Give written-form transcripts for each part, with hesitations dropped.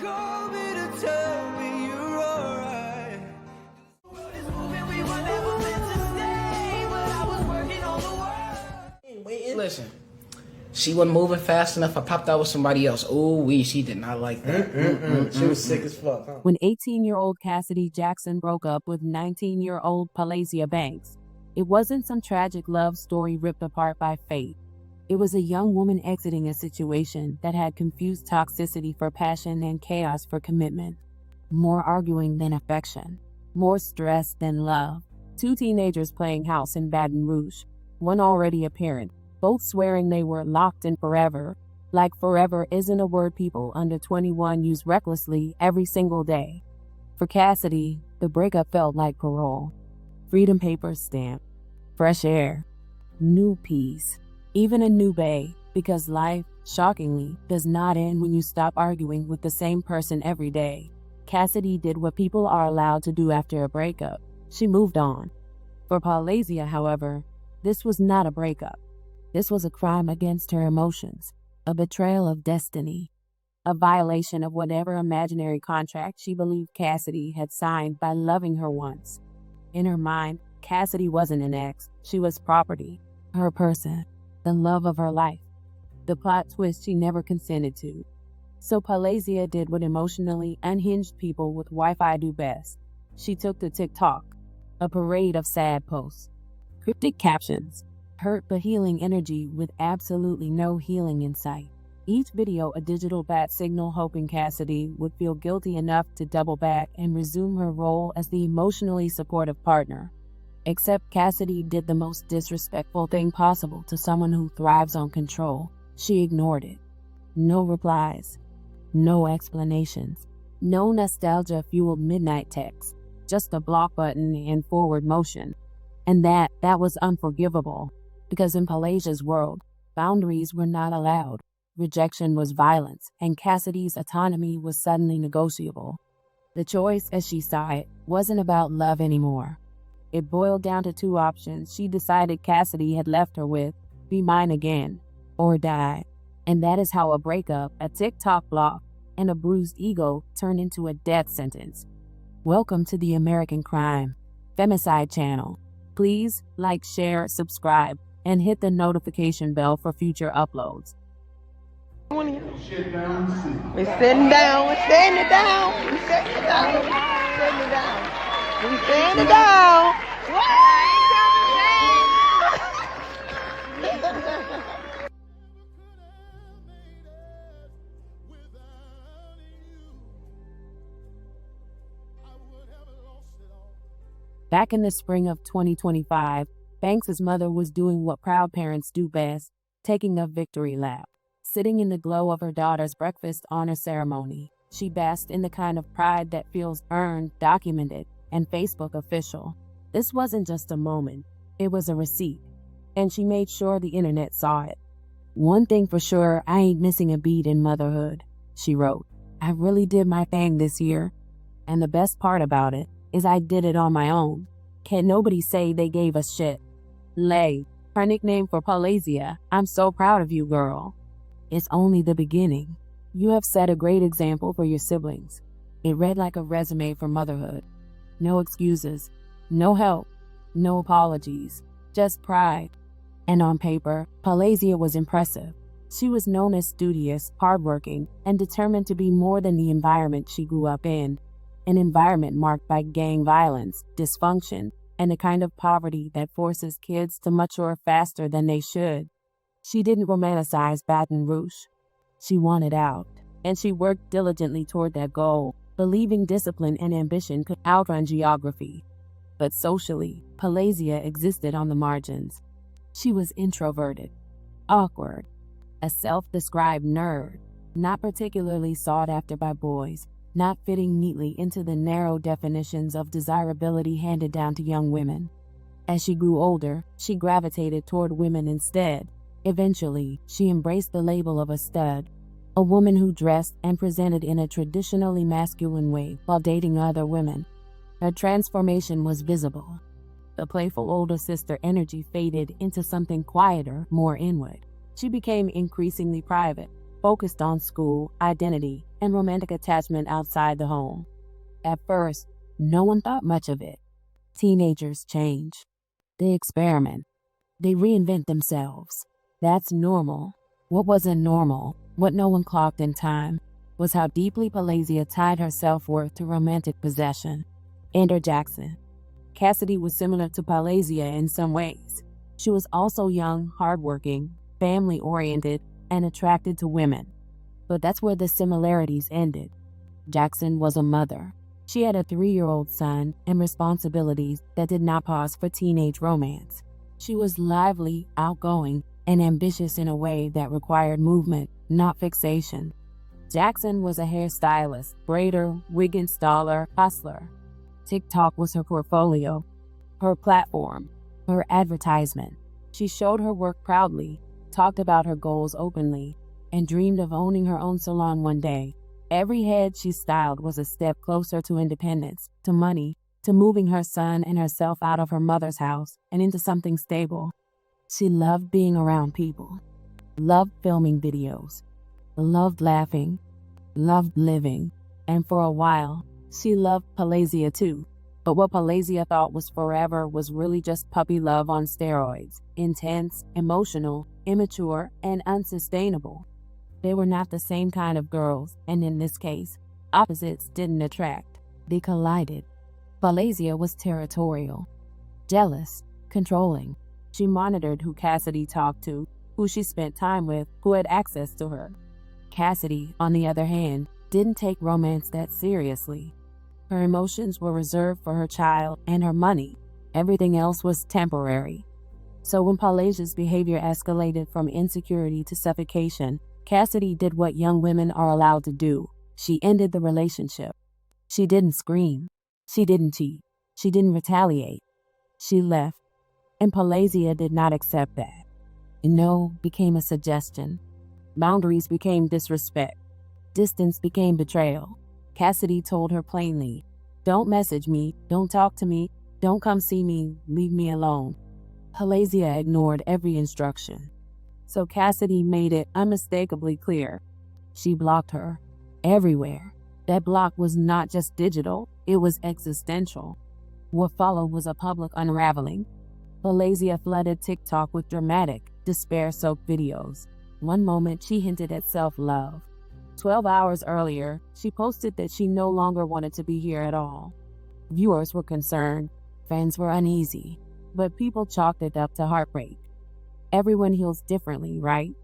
call me to tell me you're alright. This movement we were never meant to stay, but I was working on the world. Listen, she wasn't moving fast enough. I popped out with somebody else. Ooh, she did not like that. She was sick as fuck, huh? When 18-year-old Cassidy Jackson broke up with 19-year-old Palacia Banks, it wasn't some tragic love story ripped apart by fate. It was a young woman exiting a situation that had confused toxicity for passion and chaos for commitment. More arguing than affection. More stress than love. Two teenagers playing house in Baton Rouge. One already a parent, both swearing they were locked in forever. Like forever isn't a word people under 21 use recklessly every single day. For Cassidy, the breakup felt like parole. Freedom papers stamped. Fresh air. New peace. Even a new bay, because life, shockingly, does not end when you stop arguing with the same person every day. Cassidy did what people are allowed to do after a breakup. She moved on. For Palacia, however, this was not a breakup. This was a crime against her emotions, a betrayal of destiny, a violation of whatever imaginary contract she believed Cassidy had signed by loving her once. In her mind, Cassidy wasn't an ex. She was property, her person, the love of her life, the plot twist she never consented to. So Palacia did what emotionally unhinged people with Wi-Fi do best. She took to TikTok, a parade of sad posts, cryptic captions, hurt but healing energy with absolutely no healing in sight. Each video a digital bat signal hoping Cassidy would feel guilty enough to double back and resume her role as the emotionally supportive partner. Except Cassidy did the most disrespectful thing possible to someone who thrives on control. She ignored it. No replies. No explanations. No nostalgia-fueled midnight texts. Just a block button and forward motion. And that was unforgivable. Because in Palacia's world, boundaries were not allowed. Rejection was violence, and Cassidy's autonomy was suddenly negotiable. The choice, as she saw it, wasn't about love anymore. It boiled down to two options she decided Cassidy had left her with: be mine again, or die. And that is how a breakup, a TikTok block, and a bruised ego turn into a death sentence. Welcome to the American Crime Femicide channel. Please like, share, subscribe, and hit the notification bell for future uploads. We're sitting down. We're sitting down. We're sitting down. We're sitting down. We're sitting down. Back in the spring of 2025, Banks' mother was doing what proud parents do best, taking a victory lap. Sitting in the glow of her daughter's breakfast honor ceremony, she basked in the kind of pride that feels earned, documented, and Facebook official. This wasn't just a moment, it was a receipt, and she made sure the internet saw it. "One thing for sure, I ain't missing a beat in motherhood," she wrote. "I really did my thing this year, and the best part about it is I did it on my own. Can't nobody say they gave us shit." Lay, her nickname for Palacia, "I'm so proud of you, girl. It's only the beginning. You have set a great example for your siblings." It read like a resume for motherhood. No excuses, no help, no apologies, just pride. And on paper, Palacia was impressive. She was known as studious, hardworking, and determined to be more than the environment she grew up in. An environment marked by gang violence, dysfunction, and a kind of poverty that forces kids to mature faster than they should. She didn't romanticize Baton Rouge. She wanted out, and she worked diligently toward that goal, believing discipline and ambition could outrun geography. But socially, Palacia existed on the margins. She was introverted, awkward, a self-described nerd, not particularly sought after by boys, not fitting neatly into the narrow definitions of desirability handed down to young women. As she grew older, she gravitated toward women instead. Eventually, she embraced the label of a stud, a woman who dressed and presented in a traditionally masculine way while dating other women. Her transformation was visible. The playful older sister energy faded into something quieter, more inward. She became increasingly private, focused on school, identity, and romantic attachment outside the home. At first, no one thought much of it. Teenagers change. They experiment. They reinvent themselves. That's normal. What wasn't normal, what no one clocked in time, was how deeply Palasia tied her self-worth to romantic possession. Enter Jackson. Cassidy was similar to Palasia in some ways. She was also young, hardworking, family-oriented, and attracted to women. But that's where the similarities ended. Jackson was a mother. She had a 3-year-old son and responsibilities that did not pause for teenage romance. She was lively, outgoing, and ambitious in a way that required movement, not fixation. Jackson was a hairstylist, braider, wig installer, hustler. TikTok was her portfolio, her platform, her advertisement. She showed her work proudly, talked about her goals openly, and dreamed of owning her own salon one day. Every head she styled was a step closer to independence, to money, to moving her son and herself out of her mother's house and into something stable. She loved being around people, loved filming videos, loved laughing, loved living, and for a while, she loved Palasia too. But what Palasia thought was forever was really just puppy love on steroids, intense, emotional, immature, and unsustainable. They were not the same kind of girls, and in this case, opposites didn't attract. They collided. Palasia was territorial, jealous, controlling. She monitored who Cassidy talked to, who she spent time with, who had access to her. Cassidy, on the other hand, didn't take romance that seriously. Her emotions were reserved for her child and her money. Everything else was temporary. So when Palasia's behavior escalated from insecurity to suffocation, Cassidy did what young women are allowed to do. She ended the relationship. She didn't scream. She didn't cheat. She didn't retaliate. She left. And Palasia did not accept that. No became a suggestion. Boundaries became disrespect. Distance became betrayal. Cassidy told her plainly, "Don't message me, don't talk to me, don't come see me, leave me alone." Palasia ignored every instruction. So Cassidy made it unmistakably clear. She blocked her everywhere. That block was not just digital, it was existential. What followed was a public unraveling. Palasia flooded TikTok with dramatic, despair-soaked videos. One moment she hinted at self-love. 12 hours earlier, she posted that she no longer wanted to be here at all. Viewers were concerned, fans were uneasy, but people chalked it up to heartbreak. Everyone heals differently, right?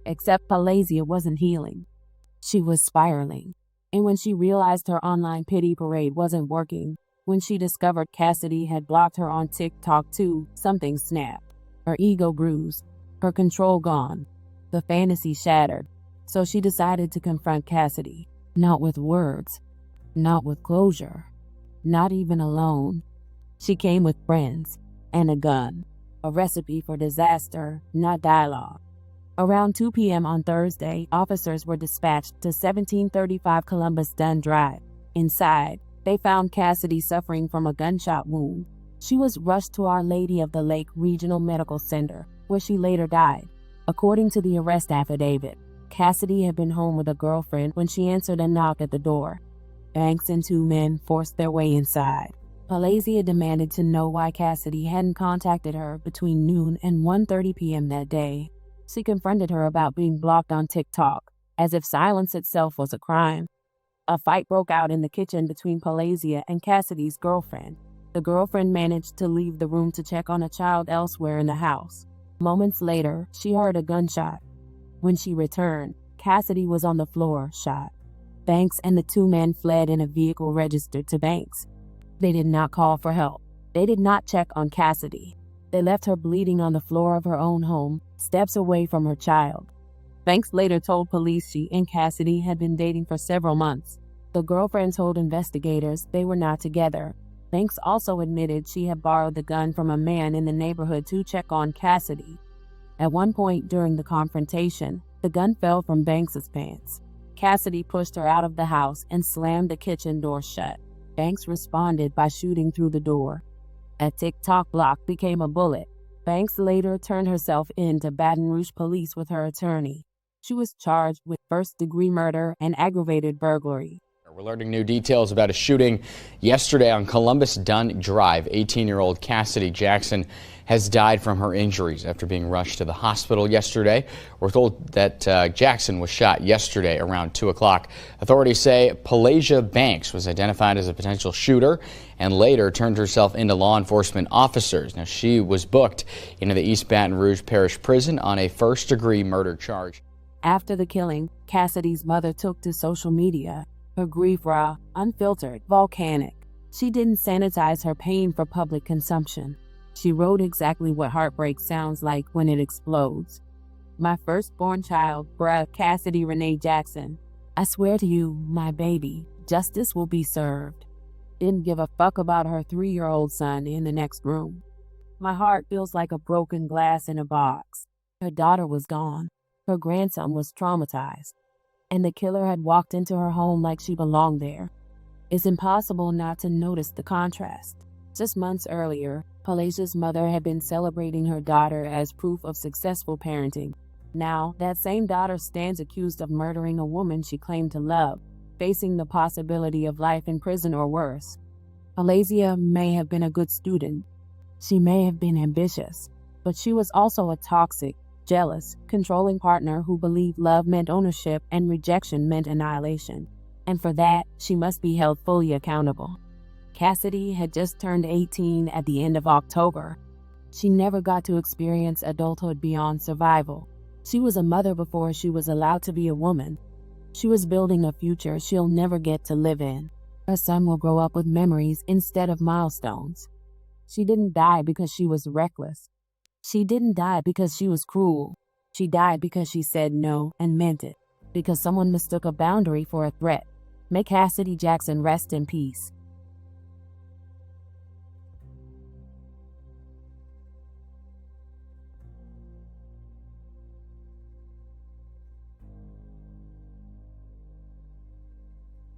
Except Palasia wasn't healing. She was spiraling. And when she realized her online pity parade wasn't working, when she discovered Cassidy had blocked her on TikTok too, something snapped. Her ego bruised, her control gone, the fantasy shattered. So she decided to confront Cassidy, not with words, not with closure, not even alone. She came with friends and a gun, a recipe for disaster, not dialogue. Around 2 p.m. on Thursday, officers were dispatched to 1735 Columbus Dunn Drive. Inside, they found Cassidy suffering from a gunshot wound. She was rushed to Our Lady of the Lake Regional Medical Center, where she later died. According to the arrest affidavit, Cassidy had been home with a girlfriend when she answered a knock at the door. Banks and 2 men forced their way inside. Palasia demanded to know why Cassidy hadn't contacted her between noon and 1:30 p.m. that day. She confronted her about being blocked on TikTok, as if silence itself was a crime. A fight broke out in the kitchen between Palasia and Cassidy's girlfriend. The girlfriend managed to leave the room to check on a child elsewhere in the house. Moments later, she heard a gunshot. When she returned, Cassidy was on the floor, shot. Banks and the 2 men fled in a vehicle registered to Banks. They did not call for help. They did not check on Cassidy. They left her bleeding on the floor of her own home, steps away from her child. Banks later told police she and Cassidy had been dating for several months. The girlfriend told investigators they were not together. Banks also admitted she had borrowed the gun from a man in the neighborhood to check on Cassidy. At one point during the confrontation, the gun fell from Banks's pants. Cassidy pushed her out of the house and slammed the kitchen door shut. Banks responded by shooting through the door. A TikTok block became a bullet. Banks later turned herself in to Baton Rouge police with her attorney. She was charged with first-degree murder and aggravated burglary. We're learning new details about a shooting yesterday on Columbus Dunn Drive. 18-year-old Cassidy Jackson has died from her injuries after being rushed to the hospital yesterday. We're told that Jackson was shot yesterday around 2 o'clock. Authorities say Pelasia Banks was identified as a potential shooter and later turned herself into law enforcement officers. Now, she was booked into the East Baton Rouge Parish Prison on a first-degree murder charge. After the killing, Cassidy's mother took to social media. Her grief raw, unfiltered, volcanic. She didn't sanitize her pain for public consumption. She wrote exactly what heartbreak sounds like when it explodes. My firstborn child, Cassidy Renee Jackson. I swear to you, my baby, justice will be served. Didn't give a fuck about her 3-year-old son in the next room. My heart feels like a broken glass in a box. Her daughter was gone. Her grandson was traumatized. And the killer had walked into her home like she belonged there. It's impossible not to notice the contrast. Just months earlier, Pelasia's mother had been celebrating her daughter as proof of successful parenting. Now, that same daughter stands accused of murdering a woman she claimed to love, facing the possibility of life in prison or worse. Pelasia may have been a good student. She may have been ambitious, but she was also a toxic, jealous, controlling partner who believed love meant ownership and rejection meant annihilation. And for that, she must be held fully accountable. Cassidy had just turned 18 at the end of October. She never got to experience adulthood beyond survival. She was a mother before she was allowed to be a woman. She was building a future she'll never get to live in. Her son will grow up with memories instead of milestones. She didn't die because she was reckless. She didn't die because she was cruel. She died because she said no and meant it. Because someone mistook a boundary for a threat. May Cassidy Jackson rest in peace.